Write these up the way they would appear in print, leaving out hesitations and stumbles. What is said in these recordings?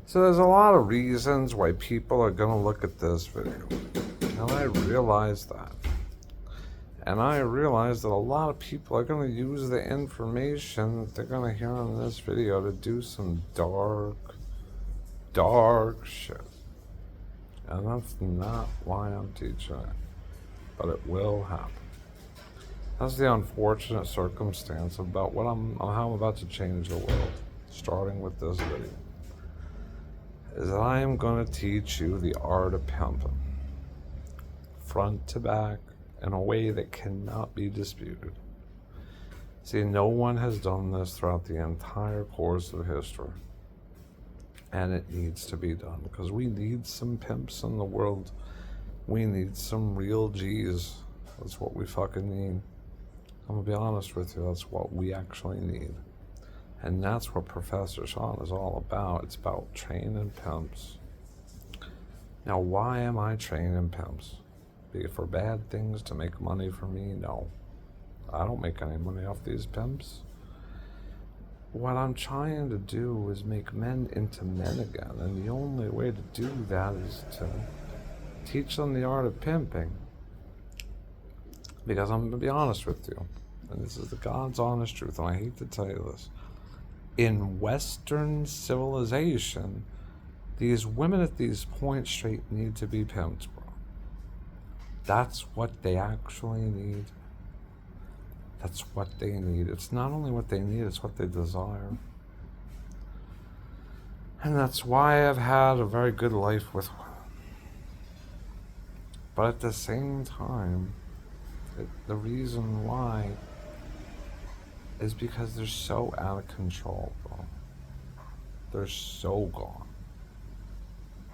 So there's a lot of reasons why people are going to look at this video. And I realize that. And I realize that a lot of people are going to use the information that they're going to hear on this video to do some dark, dark shit. And that's not why I'm teaching it. But it will happen. That's the unfortunate circumstance about how I'm about to change the world, starting with this video. Is that I am going to teach you the art of pimping, front to back, in a way that cannot be disputed. See, no one has done this throughout the entire course of history. And it needs to be done, because we need some pimps in the world. We need some real G's. That's what we fucking need. I'm gonna be honest with you, that's what we actually need. And that's what Professor Sean is all about. It's about training pimps. Now, why am I training pimps? Be it for bad things to make money for me? No. I don't make any money off these pimps. What I'm trying to do is make men into men again. And the only way to do that is to teach them the art of pimping. Because I'm going to be honest with you, and this is the God's honest truth, and I hate to tell you this. In Western civilization, these women at these points straight need to be pimped, bro. That's what they actually need. That's what they need. It's not only what they need, it's what they desire. And that's why I've had a very good life with women. But at the same time, the reason why is because they're so out of control, bro. They're so gone.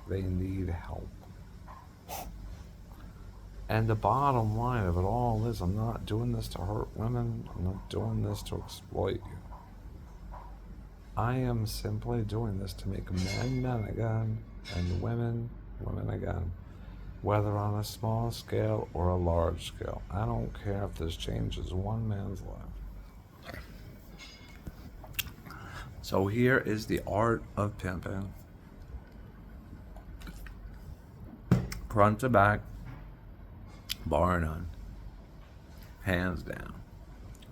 They need help. And the bottom line of it all is, I'm not doing this to hurt women. I'm not doing this to exploit you. I am simply doing this to make men men again, and women women again. Whether on a small scale or a large scale. I don't care if this changes one man's life. So here is the art of pimping. Front to back, bar none, hands down,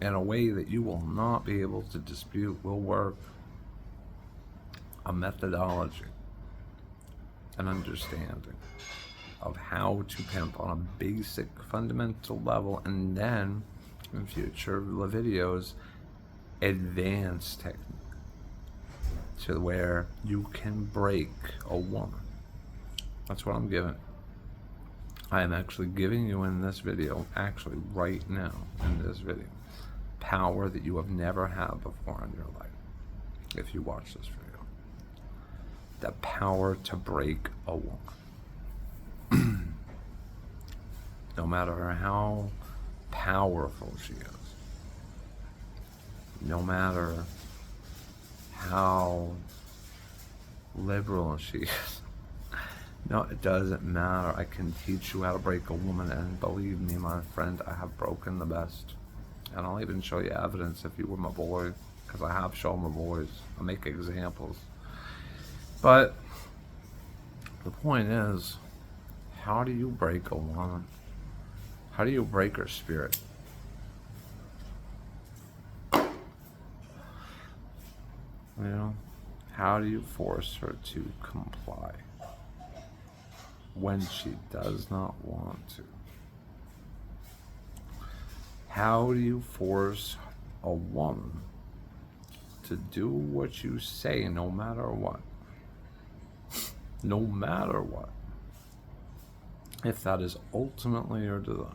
in a way that you will not be able to dispute will work. A methodology, an understanding of how to pimp on a basic fundamental level, and then in future videos, advanced technique to where you can break a woman. That's what I'm giving. I am actually giving you in this video, actually right now in this video, power that you have never had before in your life. If you watch this video, the power to break a woman. No matter how powerful she is, no matter how liberal she is, no, it doesn't matter. I can teach you how to break a woman, and believe me, my friend, I have broken the best. And I'll even show you evidence if you were my boy, because I have shown my boys. I make examples. But the point is, how do you break a woman? How do you break her spirit? You know, how do you force her to comply when she does not want to? How do you force a woman to do what you say no matter what? No matter what. If that is ultimately your desire,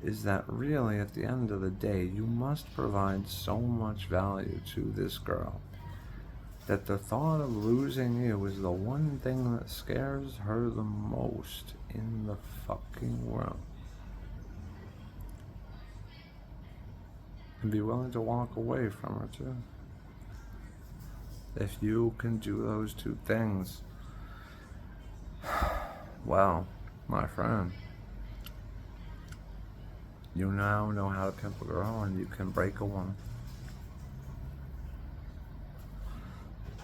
is that really at the end of the day, you must provide so much value to this girl that the thought of losing you is the one thing that scares her the most in the fucking world. And be willing to walk away from her too. If you can do those two things, well, my friend, you now know how to pimp a girl, and you can break a woman.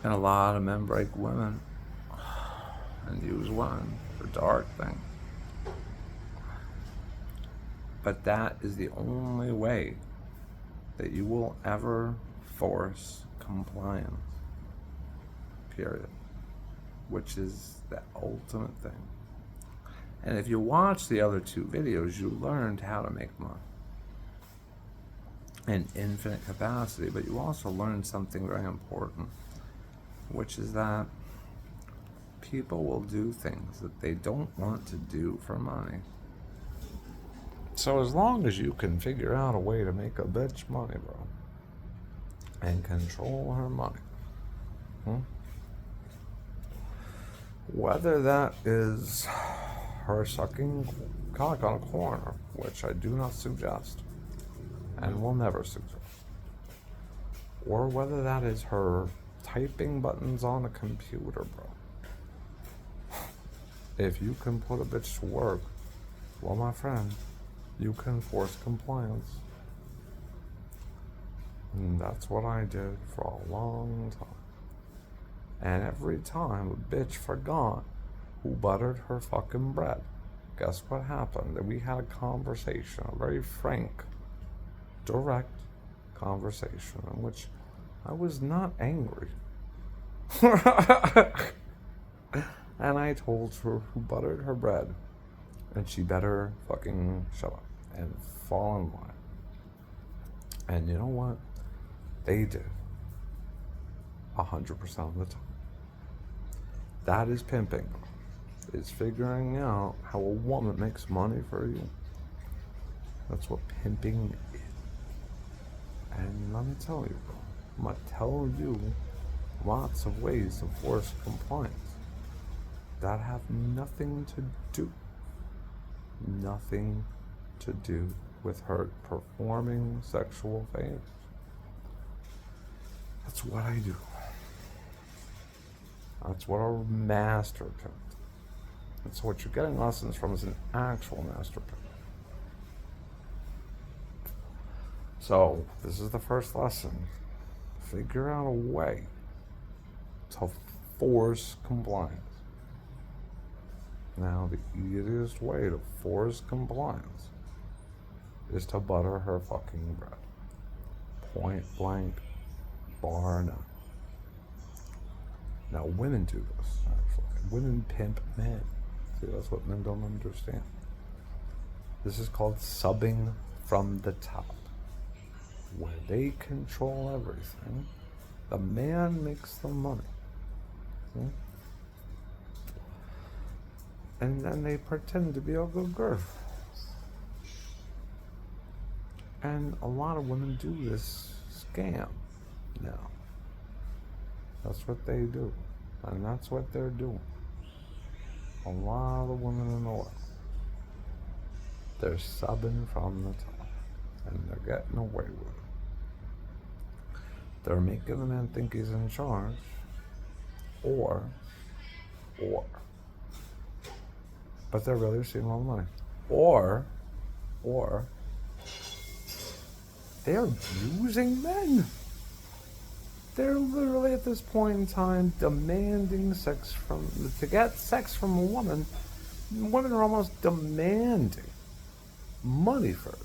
And a lot of men break women and use women for dark things. But that is the only way that you will ever force compliance. Period. Which is the ultimate thing. And if you watch the other two videos, you learned how to make money in infinite capacity, but you also learned something very important, which is that people will do things that they don't want to do for money. So as long as you can figure out a way to make a bitch money, bro, and control her money, whether that is her sucking cock on a corner, which I do not suggest and will never suggest, or whether that is her typing buttons on a computer, bro. If you can put a bitch to work, well, my friend, you can force compliance. And that's what I did for a long time. And every time a bitch forgot who buttered her fucking bread, guess what happened? That we had a conversation, a very frank, direct conversation in which I was not angry. And I told her who buttered her bread, and she better fucking shut up and fall in line. And you know what? They did. 100% of the time. That is pimping. It's figuring out how a woman makes money for you. That's what pimping is. And let me tell you, bro, I'm going to tell you lots of ways to force compliance that have nothing to do with her performing sexual favors. That's what I do. That's what a master pimp. That's what you're getting lessons from, is an actual master pimp. So, this is the first lesson. Figure out a way to force compliance. Now, the easiest way to force compliance is to butter her fucking bread. Point blank, bar none. Now, women do this, actually. Women pimp men. See, that's what men don't understand. This is called subbing from the top, where they control everything. The man makes the money. See? And then they pretend to be a good girl. And a lot of women do this scam now. That's what they do. And that's what they're doing. A lot of women in the world. They're subbing from the top. And they're getting away with it. They're making the man think he's in charge. Or. But they're really receiving all the money. Or. They're using men. They're literally at this point in time demanding to get sex from a woman. Women are almost demanding money first,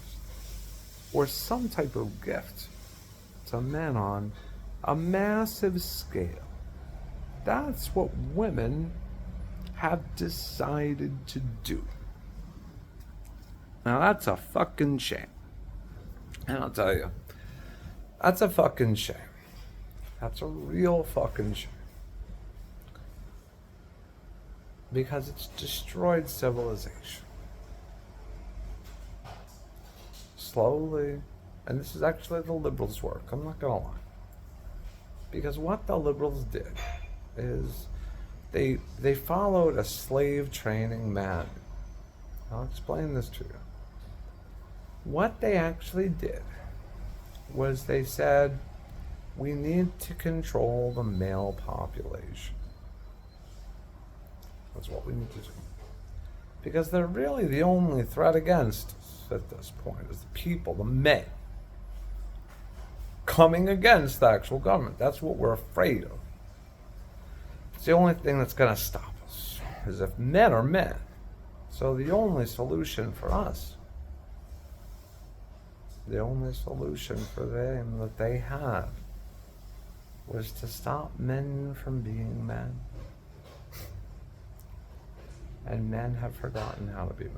or some type of gift to men on a massive scale. That's what women have decided to do. Now that's a fucking shame. And I'll tell you, that's a fucking shame. That's a real fucking shame. Because it's destroyed civilization. Slowly, and this is actually the liberals' work, I'm not gonna lie. Because what the liberals did is they followed a slave training manual. I'll explain this to you. What they actually did was they said, we need to control the male population. That's what we need to do. Because they're really the only threat against us at this point, is the people, the men, coming against the actual government. That's what we're afraid of. the only thing that's going to stop us is if men are men. So the only solution for us, the only solution for them that they had was to stop men from being men. And men have forgotten how to be men.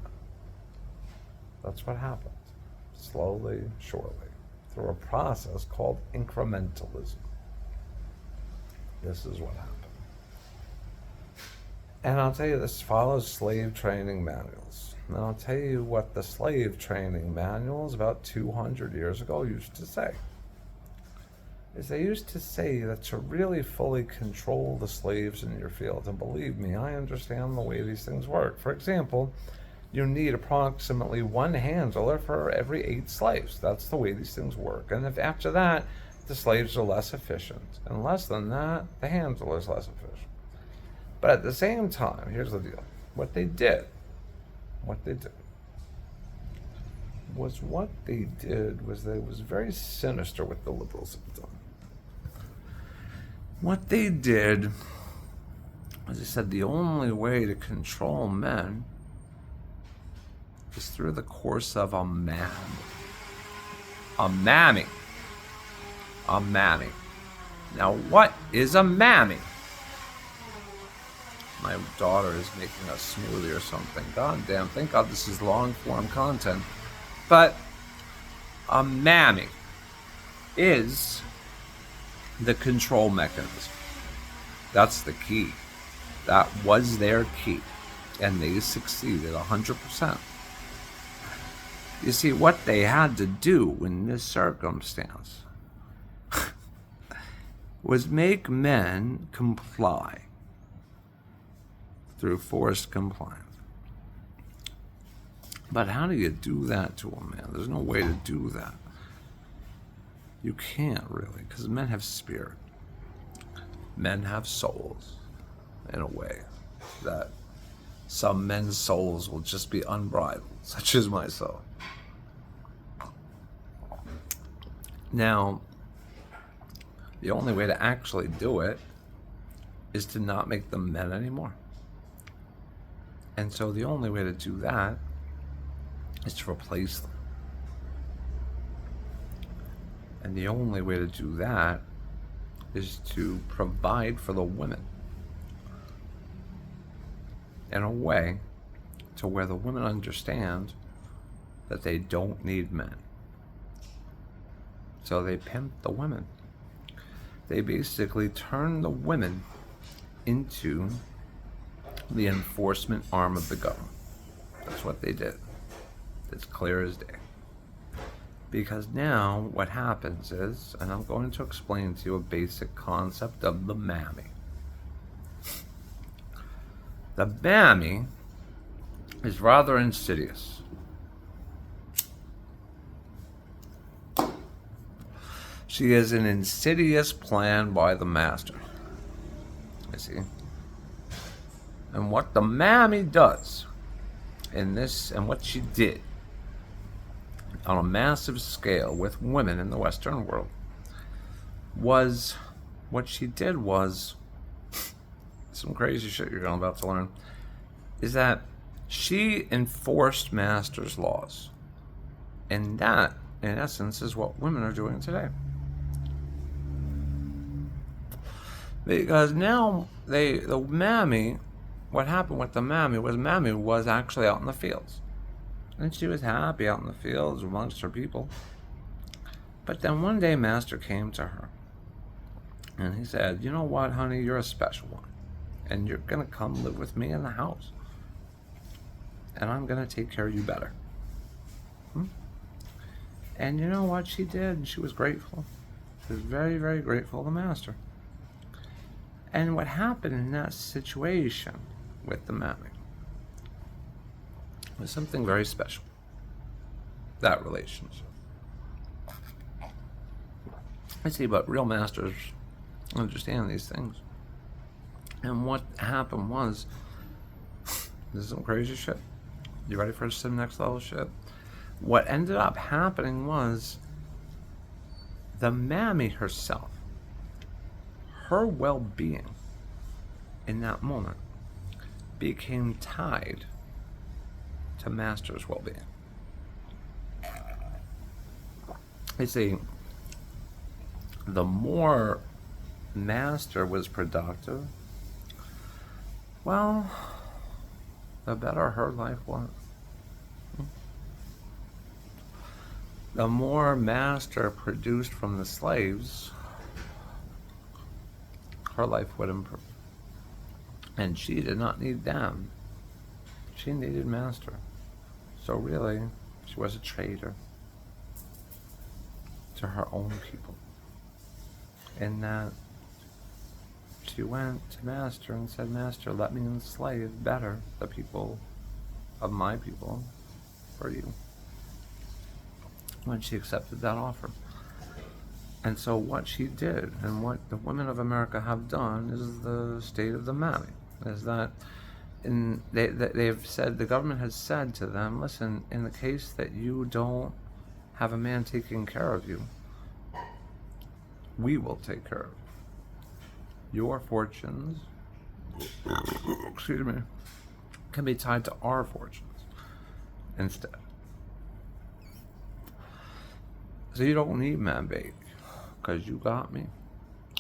That's what happened. Slowly, surely, through a process called incrementalism. This is what happened. And I'll tell you, this follows slave training manuals. And I'll tell you what the slave training manuals about 200 years ago used to say. Is they used to say that to really fully control the slaves in your field, and believe me, I understand the way these things work. For example, you need approximately one handler for every 8 slaves. That's the way these things work. And if after that, the slaves are less efficient, and less than that, the handler is less efficient. But at the same time, here's the deal. What they did was they was very sinister with the liberals at the time. What they did was they said the only way to control men is through the course of a man. A mammy. A mammy. Now, what is a mammy? My daughter is making a smoothie or something. God damn, thank God this is long form content. But a mammy is the control mechanism. That's the key. That was their key. And they succeeded 100%. You see, what they had to do in this circumstance was make men comply through forced compliance. But how do you do that to a man? There's no way to do that. You can't really, because men have spirit. Men have souls, in a way, that some men's souls will just be unbridled, such as my soul. Now, the only way to actually do it is to not make them men anymore. And so the only way to do that is to replace them. And the only way to do that is to provide for the women in a way to where the women understand that they don't need men. So they pimp the women. They basically turn the women into the enforcement arm of the government. That's what they did. It's clear as day. Because now what happens is, and I'm going to explain to you a basic concept of the mammy. The mammy is rather insidious. She is an insidious plan by the master. You see? And what the mammy does in this, and what she did on a massive scale with women in the Western world, was, what she did was, some crazy shit you're about to learn, is that she enforced master's laws. And that, in essence, is what women are doing today. Because now, the mammy, what happened with the mammy was actually out in the fields. And she was happy out in the fields amongst her people. But then one day, Master came to her. And he said, you know what, honey, you're a special one. And you're going to come live with me in the house. And I'm going to take care of you better. And you know what she did? She was grateful. She was very, very grateful to Master. And what happened in that situation with the mammy was something very special. That relationship. I see, but real masters understand these things. And what happened was, this is some crazy shit. You ready for some next level shit? What ended up happening was, the mammy herself, her well-being in that moment became tied to master's well-being. You see, the more master was productive, well, the better her life was. The more master produced from the slaves, her life would improve. And she did not need them. She needed master. So really, she was a traitor to her own people. In that she went to master and said, Master, let me enslave better the people of my people for you. When she accepted that offer. And so what she did, and what the women of America have done, is the state of the mammy. Is that they've said, the government has said to them, listen, in the case that you don't have a man taking care of you, we will take care of you. Your fortunes, excuse me, can be tied to our fortunes instead. So you don't need man baby, because you got me.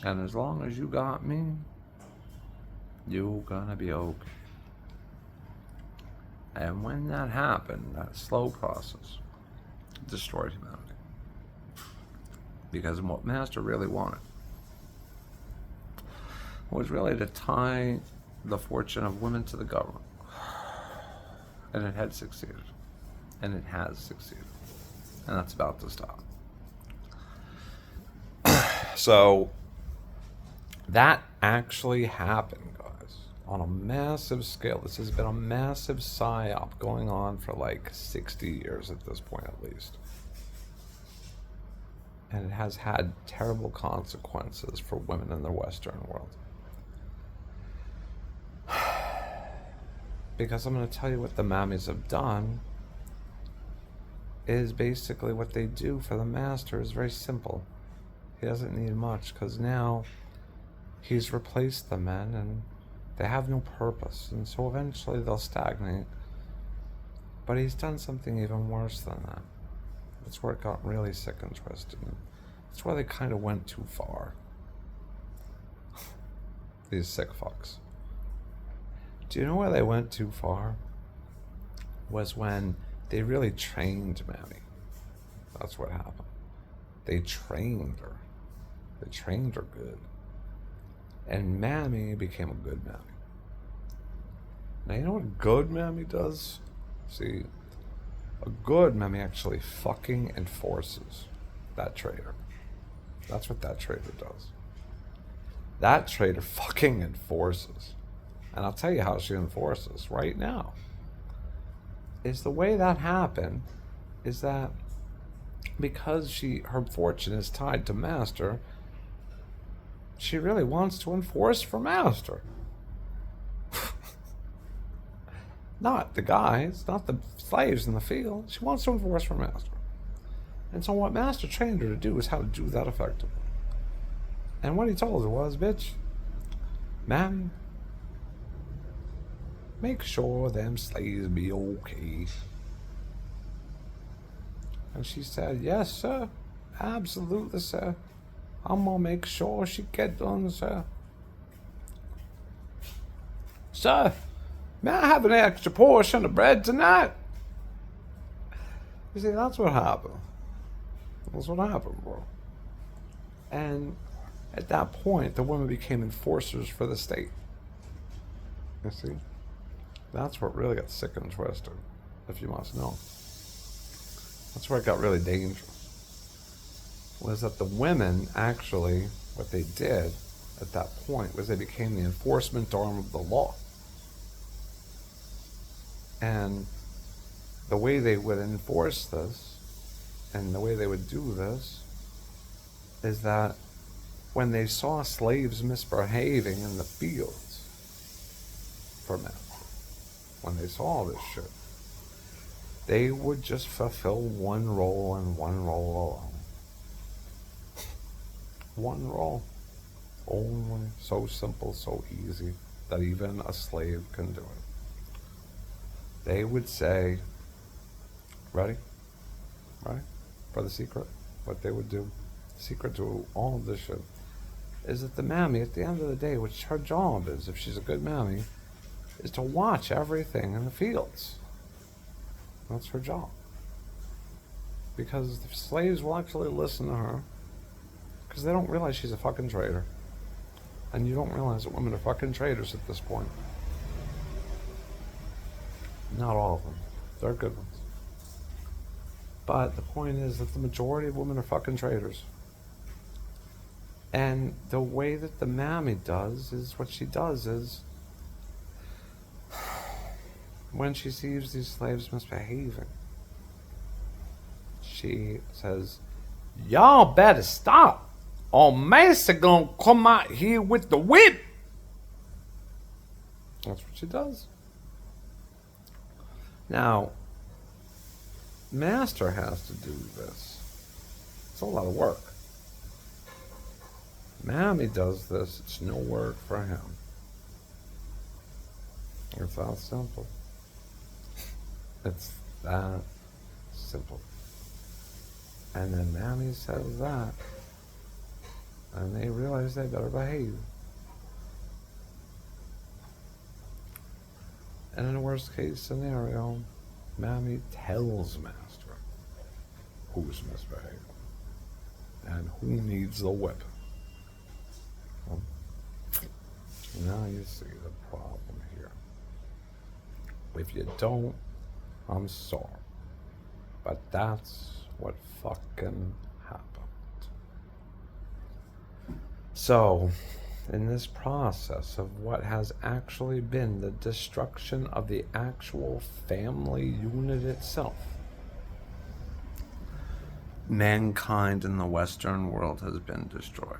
And as long as you got me, you're gonna be okay. And when that happened, that slow process destroyed humanity. Because what master really wanted was really to tie the fortune of women to the government. And it had succeeded. And it has succeeded. And that's about to stop. So that actually happened, guys, on a massive scale. This has been a massive psyop going on for like 60 years at this point, at least. And it has had terrible consequences for women in the Western world. Because I'm going to tell you what the mammies have done is basically what they do for the master is very simple. He doesn't need much, because now he's replaced the men and they have no purpose, and so eventually they'll stagnate. But he's done something even worse than that. That's where it got really sick and twisted. That's where they kind of went too far. These sick fucks. Do you know where they went too far? Was when they really trained Mammy. That's what happened. They trained her. They trained her good. And Mammy became a good Mammy. Now, you know what a good Mammy does? See, a good Mammy actually fucking enforces that traitor. That's what that traitor does. That traitor fucking enforces. And I'll tell you how she enforces right now. Is the way that happened is that because her fortune is tied to Master, she really wants to enforce for Master. Not the guys, not the slaves in the field. She wants to enforce for Master. And so what Master trained her to do is how to do that effectively. And what he told her was, bitch, ma'am, make sure them slaves be okay. And she said, yes, sir. Absolutely, sir. I'm gonna make sure she get done, sir. Sir, may I have an extra portion of bread tonight? You see, that's what happened. That's what happened, bro. And at that point, the women became enforcers for the state. You see? That's what really got sick and twisted, if you must know. That's where it got really dangerous. Was that the women actually, what they did at that point was they became the enforcement arm of the law. And the way they would enforce this, and the way they would do this, is that when they saw slaves misbehaving in the fields for men, when they saw this shit, they would just fulfill one role and one role alone. One role. Only. So simple, so easy. that even a slave can do it. They would say, ready? Ready? For the secret? What they would do, the secret to all of this shit, is that the mammy, at the end of the day, which her job is, if she's a good mammy, is to watch everything in the fields. That's her job. Because the slaves will actually listen to her, because they don't realize she's a fucking traitor. And you don't realize that women are fucking traitors at this point. Not all of them. They're good ones. But the point is that the majority of women are fucking traitors. And the way that the mammy does is, what she does is, when she sees these slaves misbehaving, she says, "Y'all better stop, or Master gonna come out here with the whip." That's what she does. Now, Master has to do this. It's a lot of work. Mammy does this, it's no work for him. It's that simple. It's that simple. And then Mammy says that, and they realize they better behave. And in a worst case scenario, Mammy tells Master who's misbehaving and who needs the whip. Well, now you see the problem here. If you don't, I'm sorry. But that's what fucking happened. So, in this process of what has actually been the destruction of the actual family unit itself, mankind in the Western world has been destroyed.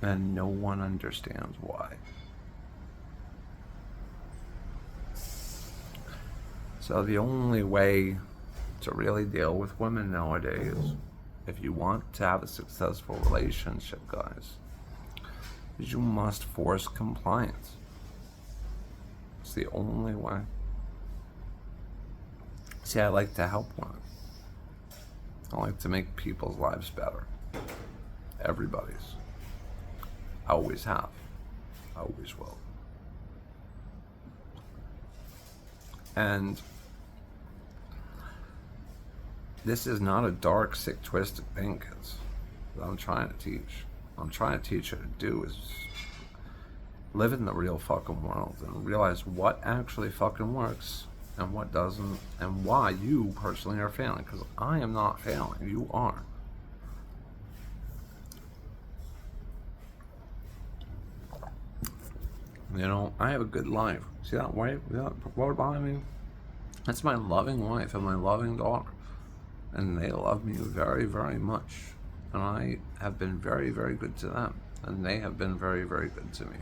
And no one understands why. So the only way to really deal with women nowadays, if you want to have a successful relationship, guys, is you must force compliance. It's the only way. See, I like to help women. I like to make people's lives better. Everybody's. I always have. I always will. And this is not a dark, sick, twisted thing, kids, that I'm trying to teach. What I'm trying to teach you to do is live in the real fucking world and realize what actually fucking works and what doesn't, and why you personally are failing. Because I am not failing. You are. You know, I have a good life. See that wife, that road behind me? That's my loving wife and my loving daughter. And they love me very, very much. And I have been very, very good to them. And they have been very, very good to me.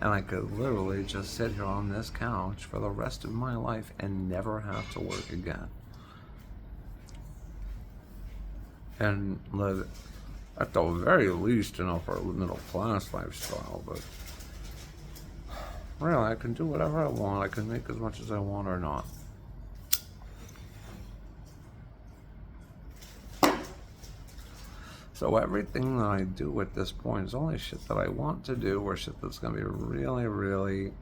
And I could literally just sit here on this couch for the rest of my life and never have to work again. And live, at the very least, an upper middle class lifestyle. But really, I can do whatever I want. I can make as much as I want or not. So everything that I do at this point is only shit that I want to do, or shit that's going to be really, really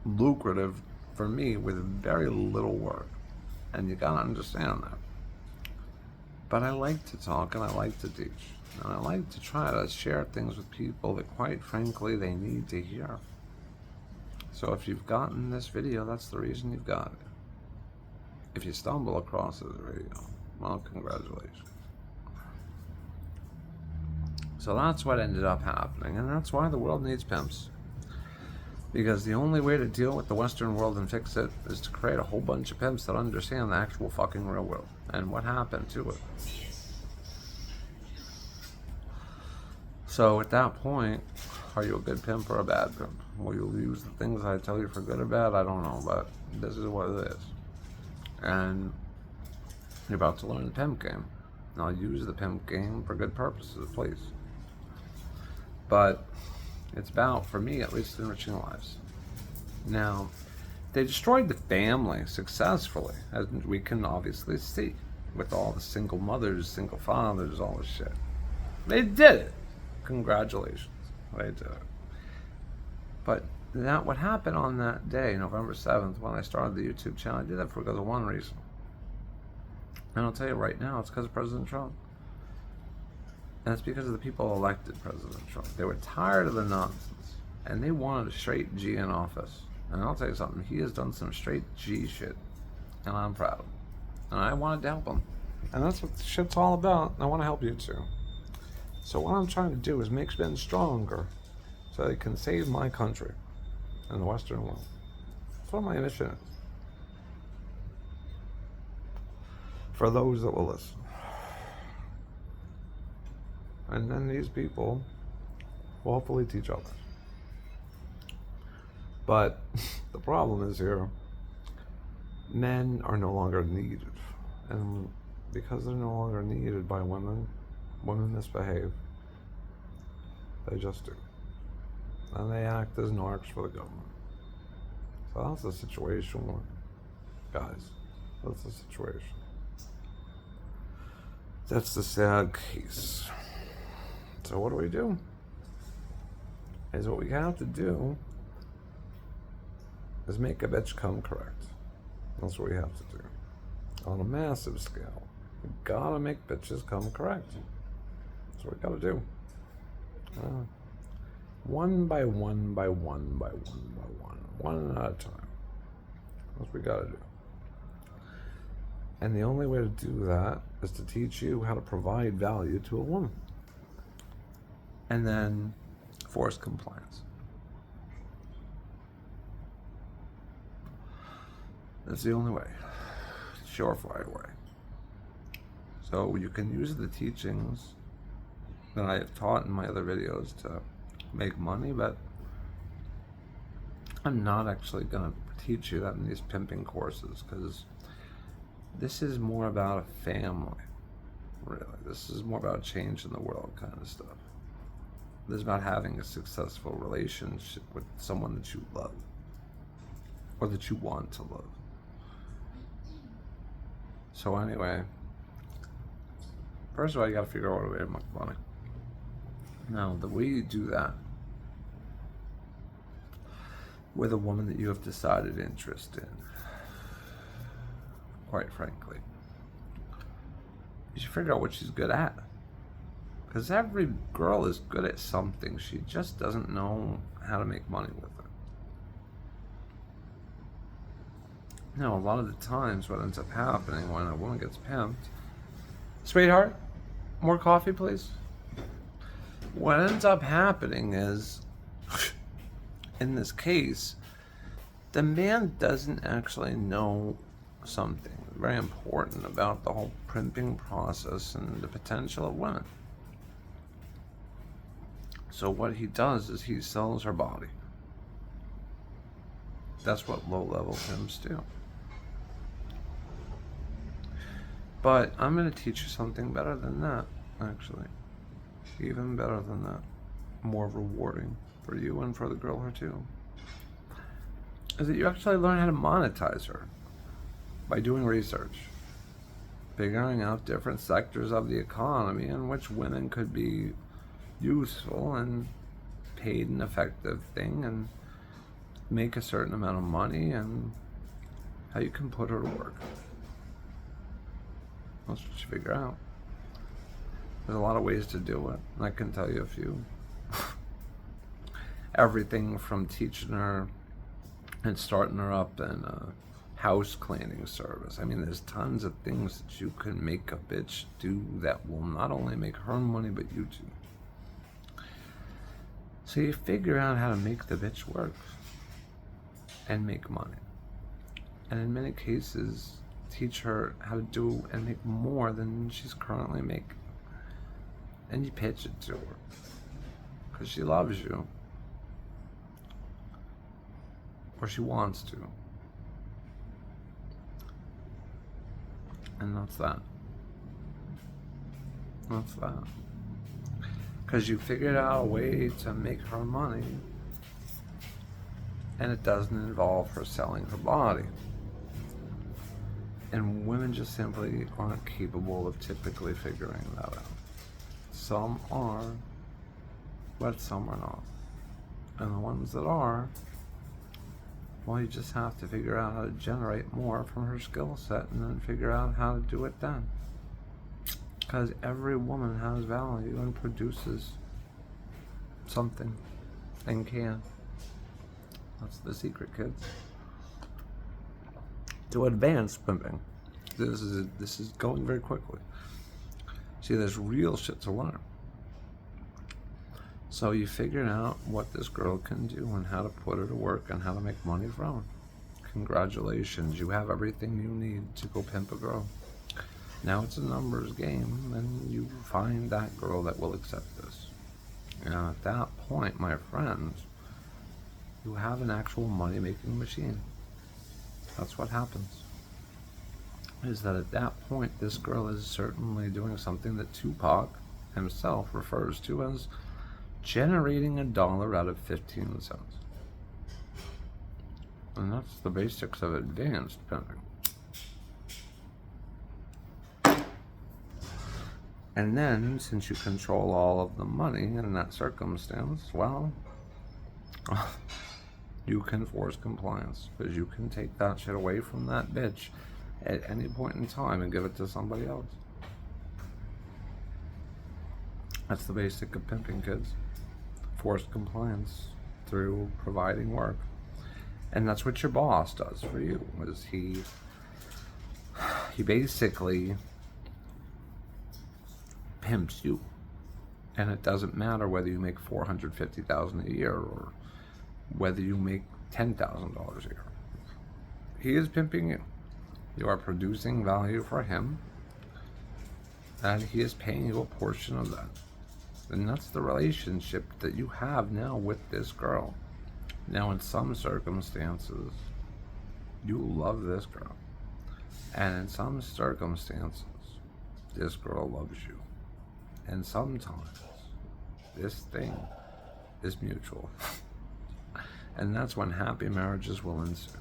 lucrative for me with very little work. And you gotta understand that. But I like to talk and I like to teach. And I like to try to share things with people that, quite frankly, they need to hear. So if you've gotten this video, that's the reason you've got it. If you stumble across this video, well, congratulations. So that's what ended up happening, and that's why the world needs pimps. Because the only way to deal with the Western world and fix it is to create a whole bunch of pimps that understand the actual fucking real world and what happened to it. So at that point, are you a good pimp or a bad pimp? Will you use the things I tell you for good or bad? I don't know, but this is what it is. And you're about to learn the pimp game. And I'll use the pimp game for good purposes, please. But It's about, for me at least, enriching lives. Now, they destroyed the family successfully, as we can obviously see, with all the single mothers, single fathers, all this shit. They did it. Congratulations. They did it. But that what happened on that day, November 7th, when I started the YouTube channel, I did that for because of one reason. And I'll tell you right now, it's because of President Trump. And it's because of the people who elected President Trump. They were tired of the nonsense. And they wanted a straight G in office. And I'll tell you something, he has done some straight G shit. And I'm proud of him. And I wanted to help him. And that's what the shit's all about. And I want to help you too. So what I'm trying to do is make men stronger so they can save my country and the Western world. That's what my mission is. For those that will listen. And then these people will hopefully teach others. But the problem is here, men are no longer needed. And because they're no longer needed by women, women misbehave. They just do. And they act as narcs for the government. So that's the situation, guys. That's the situation. That's the sad case. So what do? Is what we have to do is make a bitch come correct. That's what we have to do. On a massive scale. We gotta make bitches come correct. That's what we gotta do. One by one by one by one by one at a time. That's what we gotta do. And the only way to do that is to teach you how to provide value to a woman. And then force compliance. That's the only way. Surefire way. So you can use the teachings that I have taught in my other videos to make money, but I'm not actually going to teach you that in these pimping courses, because this is more about a family, really. This is more about change in the world kind of stuff. This is about having a successful relationship with someone that you love, or that you want to love. So anyway, first of all, you got to figure out a way to make money. Now, the way you do that with a woman that you have decided interest in, quite frankly, you should figure out what she's good at. Because every girl is good at something. She just doesn't know how to make money with it. Now, a lot of the times what ends up happening when a woman gets pimped, sweetheart, more coffee, please? What ends up happening is, in this case, the man doesn't actually know something very important about the whole pimping process and the potential of women. So what he does is he sells her body. That's what low-level pimps do. But I'm going to teach you something better than that, actually. Even better than that. More rewarding for you and for the girl her too. Is that you actually learn how to monetize her by doing research. Figuring out different sectors of the economy in which women could be useful and paid an effective thing and make a certain amount of money, and how you can put her to work. That's what you figure out. There's a lot of ways to do it, and I can tell you a few. Everything from teaching her and starting her up in a house cleaning service. I mean, there's tons of things that you can make a bitch do that will not only make her money, but you too. So you figure out how to make the bitch work and make money. And in many cases, teach her how to do and make more than she's currently making. And you pitch it to her because she loves you, or she wants to. And that's that. That's that. Because you figured out a way to make her money, and it doesn't involve her selling her body. And women just simply aren't capable of typically figuring that out. Some are, but some are not. And the ones that are, well, you just have to figure out how to generate more from her skill set and then figure out how to do it then. Because every woman has value and produces something and can. That's the secret, kids. To advanced pimping. This is going very quickly. See, there's real shit to learn. So you figured out what this girl can do and how to put her to work and how to make money from it. Congratulations, you have everything you need to go pimp a girl. Now it's a numbers game, and you find that girl that will accept this. And at that point, my friends, you have an actual money-making machine. That's what happens. Is that at that point, this girl is certainly doing something that Tupac himself refers to as generating $1 out of 15 cents. And that's the basics of advanced pimping. And then, since you control all of the money in that circumstance, well, you can force compliance, because you can take that shit away from that bitch at any point in time and give it to somebody else. That's the basic of pimping, kids. Forced compliance through providing work. And that's what your boss does for you, is he basically pimps you. And it doesn't matter whether you make $450,000 a year or whether you make $10,000 a year. He is pimping you. You are producing value for him, and he is paying you a portion of that. And that's the relationship that you have now with this girl. Now, in some circumstances, you love this girl. And in some circumstances, this girl loves you. And sometimes, this thing is mutual. And that's when happy marriages will ensue.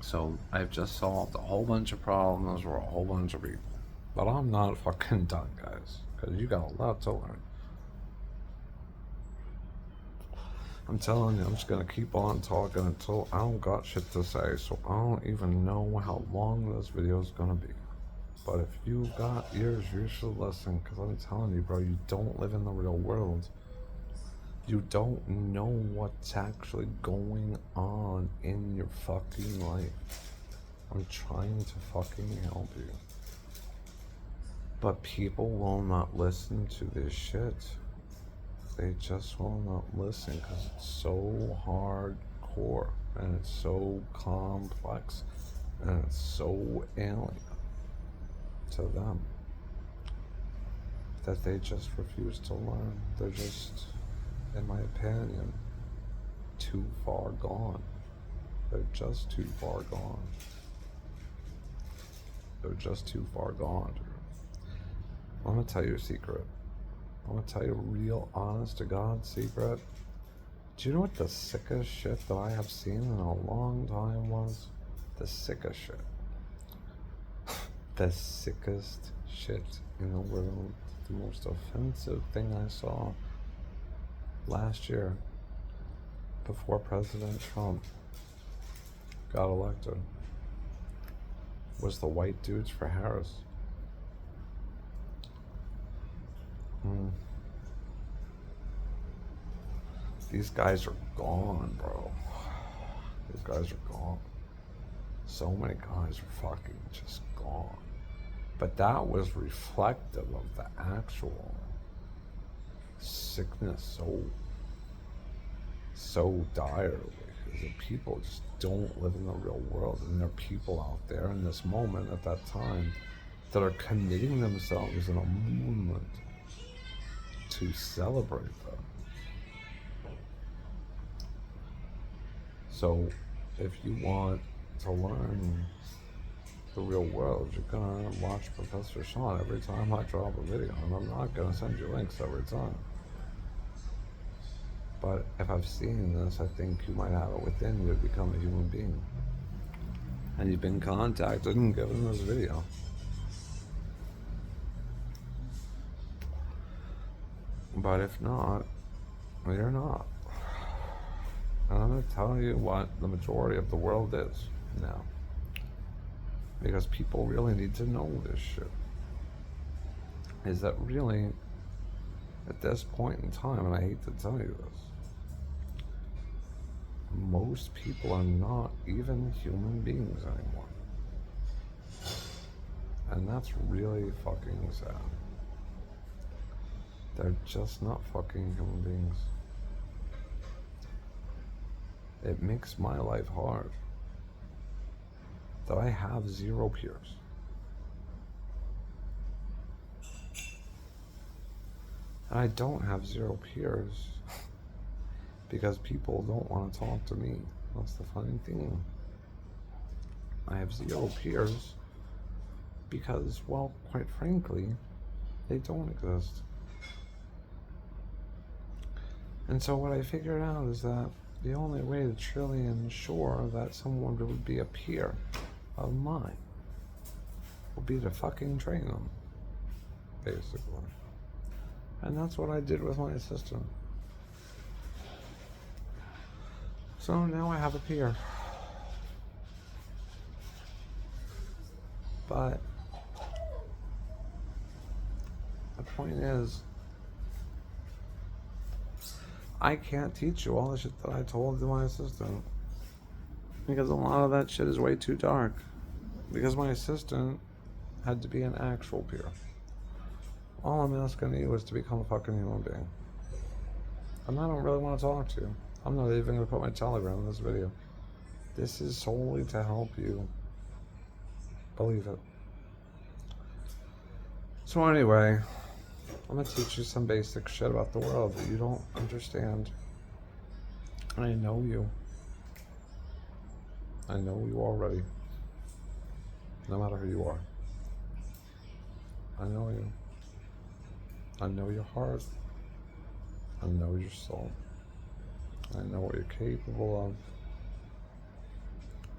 So I've just solved a whole bunch of problems for a whole bunch of people. But I'm not fucking done, guys, because you got a lot to learn. I'm telling you, I'm just gonna keep on talking until I don't got shit to say, so I don't even know how long this video is gonna be. But if you got ears, you should listen, because I'm telling you, bro, you don't live in the real world. You don't know what's actually going on in your fucking life. I'm trying to fucking help you. But people will not listen to this shit. They just will not listen because it's so hardcore and it's so complex and it's so alien to them that they just refuse to learn. They're just, in my opinion, too far gone. They're just too far gone. They're just too far gone, dude. I'm gonna tell you a secret. I'm gonna tell you a real, honest to God secret. Do you know what the sickest shit that I have seen in a long time was? The sickest shit. The sickest shit in the world. The most offensive thing I saw last year, before President Trump got elected, was the white dudes for Harris. These guys are gone, bro. These guys are gone. So many guys are fucking just gone. But that was reflective of the actual sickness so direly, because the people just don't live in the real world, and there are people out there in this moment at that time that are committing themselves in a movement to celebrate that. So if you want to learn the real world, you're gonna watch Professor Sean every time I drop a video, and I'm not gonna send you links every time. But if I've seen this, I think you might have it within you to become a human being. And you've been contacted and given this video. But if not, well, you're not. And I'm going to tell you what the majority of the world is now. Because people really need to know this shit. Is that really, at this point in time, and I hate to tell you this, most people are not even human beings anymore. And that's really fucking sad. They're just not fucking human beings. It makes my life hard that I have 0 peers. And I don't have 0 peers because people don't want to talk to me. That's the funny thing. I have 0 peers because, well, quite frankly, they don't exist. And so what I figured out is that the only way to truly ensure that someone would be a peer of mine would be to fucking train them, basically. And that's what I did with my assistant. So now I have a peer. But the point is, I can't teach you all the shit that I told to my assistant. Because a lot of that shit is way too dark. Because my assistant had to be an actual peer. All I'm asking you is to become a fucking human being. And I don't really want to talk to you. I'm not even going to put my Telegram in this video. This is solely to help you believe it. So anyway, I'm going to teach you some basic shit about the world that you don't understand. I know you. I know you already. No matter who you are. I know you. I know your heart. I know your soul. I know what you're capable of.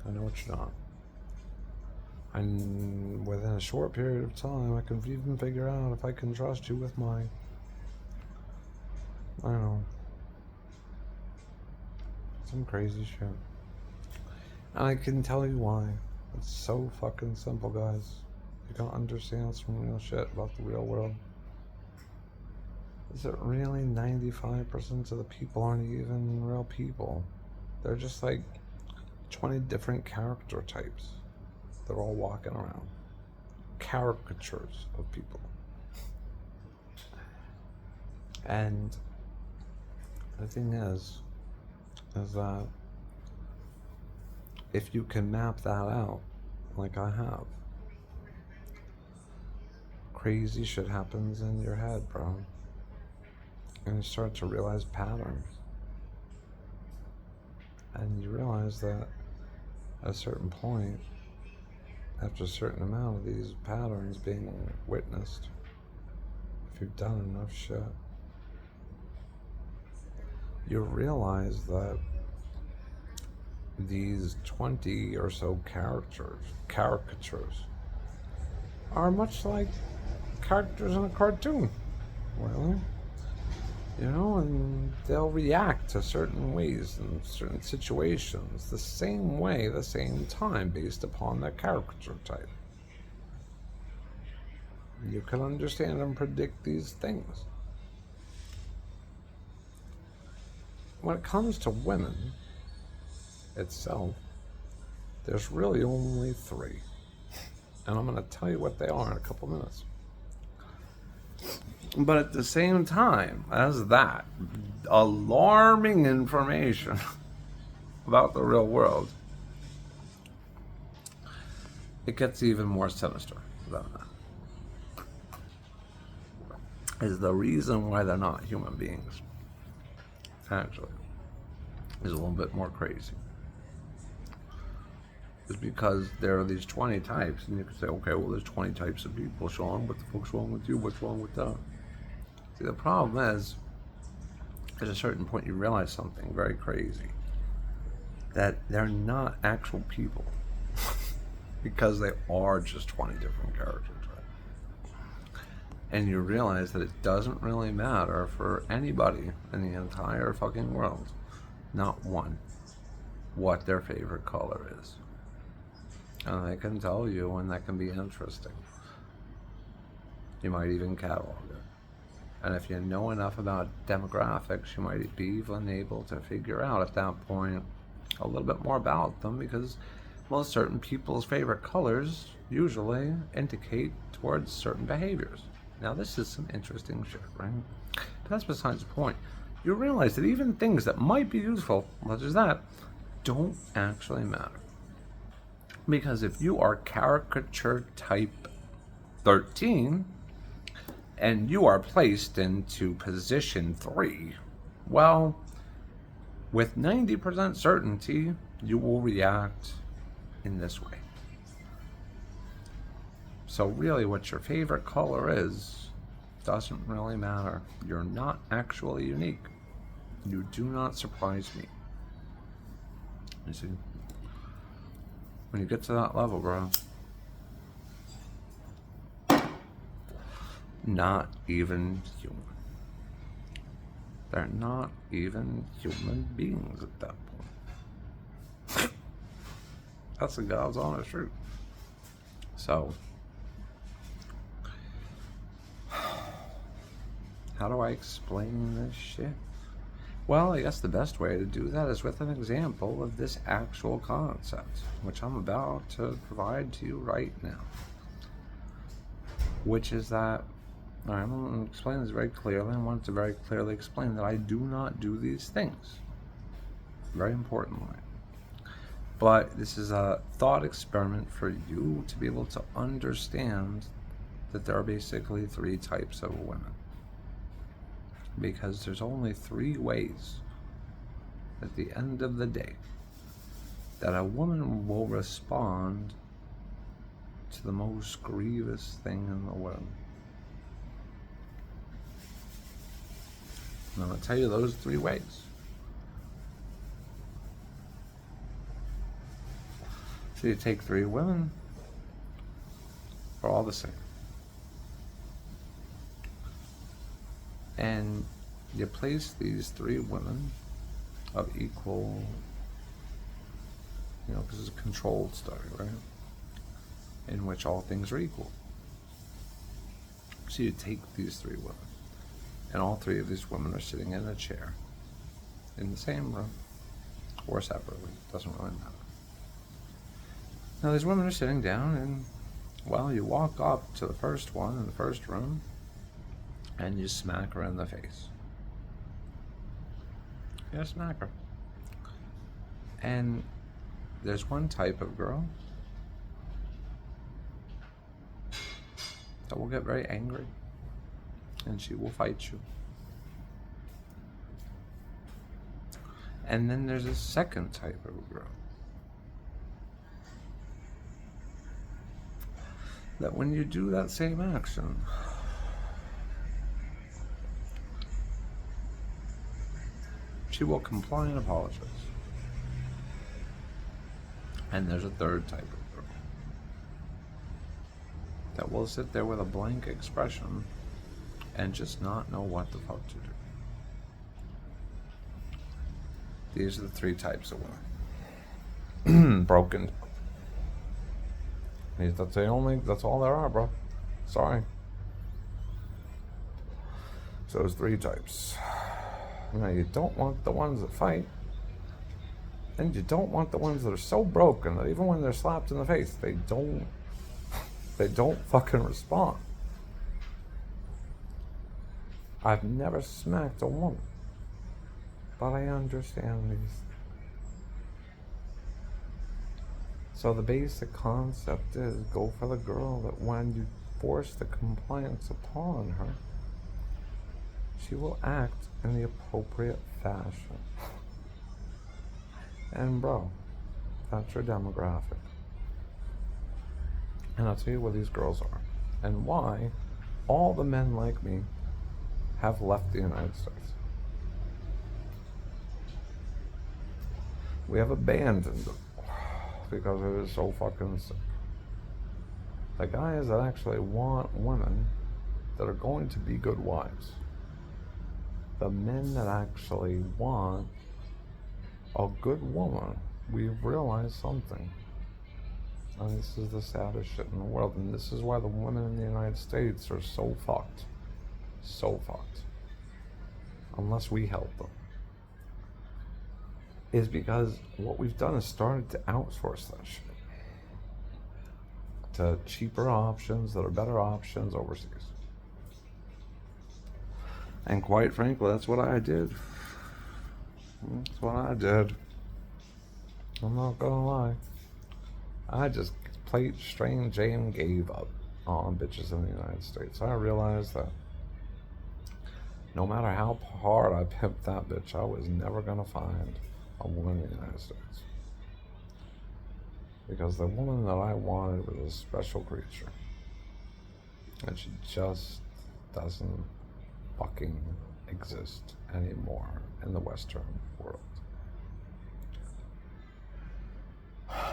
I know what you're not. And within a short period of time, I can even figure out if I can trust you with my, I don't know, some crazy shit. And I can tell you why. It's so fucking simple, guys. You don't understand some real shit about the real world. Is it really 95% of the people aren't even real people? They're just like 20 different character types. They're all walking around. Caricatures of people. And the thing is that if you can map that out, like I have, crazy shit happens in your head, bro. And you start to realize patterns. And you realize that at a certain point, after a certain amount of these patterns being witnessed, if you've done enough shit, you realize that these 20 or so caricatures, are much like characters in a cartoon, really. You know, and they'll react to certain ways in certain situations the same way, the same time, based upon their caricature type. You can understand and predict these things. When it comes to women itself, there's really only 3. And I'm going to tell you what they are in a couple minutes. But at the same time as that, alarming information about the real world, it gets even more sinister than that. Is the reason why they're not human beings, actually, is a little bit more crazy. is because there are these 20 types, and you can say, okay, well, there's 20 types of people, Sean. What the fuck's wrong with you? What's wrong with them? See, the problem is, at a certain point, you realize something very crazy, that they're not actual people, because they are just 20 different characters, right? And you realize that it doesn't really matter for anybody in the entire fucking world, not one, what their favorite color is. And I can tell you, and that can be interesting. You might even catalog it. And if you know enough about demographics, you might be even able to figure out at that point a little bit more about them, because most certain people's favorite colors usually indicate towards certain behaviors. Now, this is some interesting shit, right? But that's besides the point. You realize that even things that might be useful, such as that, don't actually matter. Because if you are caricature type 13 and you are placed into position 3, well, with 90% certainty, you will react in this way. So really what your favorite color is doesn't really matter. You're not actually unique. You do not surprise me. You see? When you get to that level, bro, not even human. They're not even human beings at that point. That's the God's honest truth. So, how do I explain this shit? Well, I guess the best way to do that is with an example of this actual concept, which I'm about to provide to you right now. Which is that, all right, I'm going to explain this very clearly. I want to very clearly explain that I do not do these things. Very importantly. But this is a thought experiment for you to be able to understand that there are basically 3 types of women. Because there's only 3 ways at the end of the day that a woman will respond to the most grievous thing in the world. And I'm going to tell you those 3 ways. So you take 3 women, they're all the same. And you place these 3 women of equal, because it's a controlled study, right? In which all things are equal. So you take these 3 women, and all 3 of these women are sitting in a chair in the same room, or separately, doesn't really matter. Now these women are sitting down, and, well, you walk up to the first one in the first room, and you smack her in the face. You smack her. And there's one type of girl that will get very angry, and she will fight you. And then there's a second type of girl that when you do that same action, she will comply and apologize. And there's a third type of girl that will sit there with a blank expression and just not know what the fuck to do. These are the 3 types of women. Broken. That's all there are, bro. Sorry. So there's 3 types. Now, you don't want the ones that fight, and you don't want the ones that are so broken that even when they're slapped in the face, they don't fucking respond. I've never smacked a woman, but I understand these. So the basic concept is go for the girl that when you force the compliance upon her, she will act in the appropriate fashion. And bro, that's your demographic. And I'll tell you where these girls are and why all the men like me have left the United States. We have abandoned them because it is so fucking sick. The guys that actually want women that are going to be good wives, the men that actually want a good woman, we've realized something. And this is the saddest shit in the world. And this is why the women in the United States are so fucked. So fucked. Unless we help them. Is because what we've done is started to outsource that shit to cheaper options that are better options overseas. And quite frankly, that's what I did. That's what I did. I'm not gonna lie. I just played strange and gave up on bitches in the United States. I realized that no matter how hard I pimped that bitch, I was never gonna find a woman in the United States. Because the woman that I wanted was a special creature. And she just doesn't fucking exist anymore in the Western world.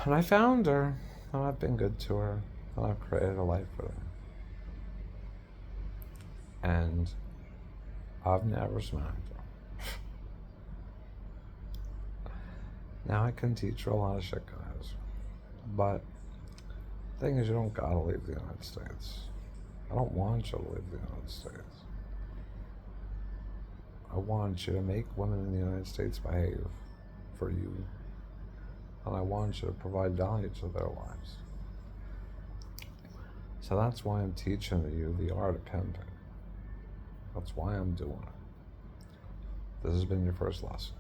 And I found her, and I've been good to her, and I've created a life with her. And I've never smacked her. Now I can teach her a lot of shit, guys. But the thing is, you don't gotta leave the United States. I don't want you to leave the United States. I want you to make women in the United States behave for you. And I want you to provide value to their lives. So that's why I'm teaching you the art of pimping. That's why I'm doing it. This has been your first lesson.